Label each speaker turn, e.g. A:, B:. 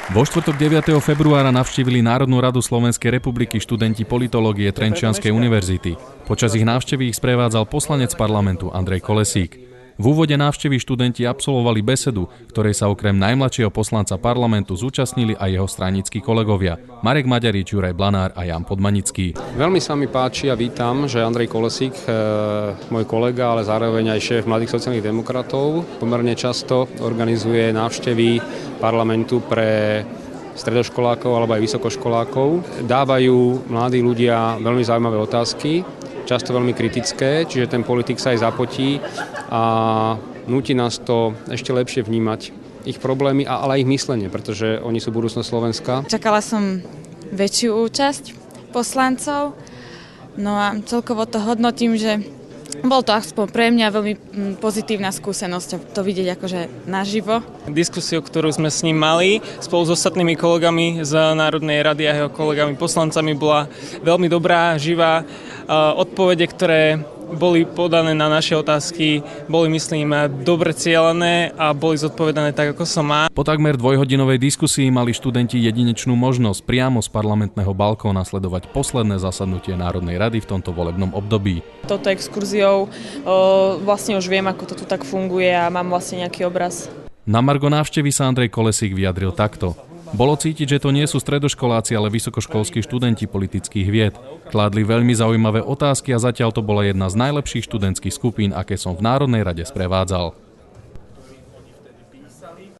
A: Vo štvrtok 9. februára navštívili Národnú radu Slovenskej republiky študenti politológie Trenčianskej univerzity. Počas ich návštevy ich sprevádzal poslanec parlamentu Andrej Kolesík. V úvode návštevy študenti absolvovali besedu, ktorej sa okrem najmladšieho poslanca parlamentu zúčastnili aj jeho stranickí kolegovia Marek Maďarič, Juraj Blanár a Ján Podmanický.
B: Veľmi sa mi páči a vítam, že Andrej Kolesík, môj kolega, ale zároveň aj šéf Mladých sociálnych demokratov, pomerne často organizuje návštevy parlamentu pre stredoškolákov alebo aj vysokoškolákov. Dávajú mladí ľudia veľmi zaujímavé otázky, často veľmi kritické, čiže ten politik sa aj zapotí a núti nás to ešte lepšie vnímať ich problémy, ale aj ich myslenie, pretože oni sú budúcnosť Slovenska.
C: Čakala som väčšiu účasť poslancov, no a celkovo to hodnotím, že bol to aspoň pre mňa veľmi pozitívna skúsenosť to vidieť akože naživo.
D: Diskusiu, ktorú sme s ním mali spolu s ostatnými kolegami z Národnej rady a jeho kolegami poslancami bola veľmi dobrá, živá. Odpovede, ktoré boli podané na naše otázky, boli, myslím, dobre cielené a boli zodpovedané tak, ako sa má.
A: Po takmer dvojhodinovej diskusii mali študenti jedinečnú možnosť priamo z parlamentného balkóna sledovať posledné zasadnutie Národnej rady v tomto volebnom období.
E: Touto exkurziou vlastne už viem, ako to tu tak funguje a mám vlastne nejaký obraz.
A: Na margo návštevy sa Andrej Kolesík vyjadril takto. Bolo cítiť, že to nie sú stredoškoláci, ale vysokoškolskí študenti politických vied. Kládli veľmi zaujímavé otázky a zatiaľ to bola jedna z najlepších študentských skupín, aké som v Národnej rade sprevádzal.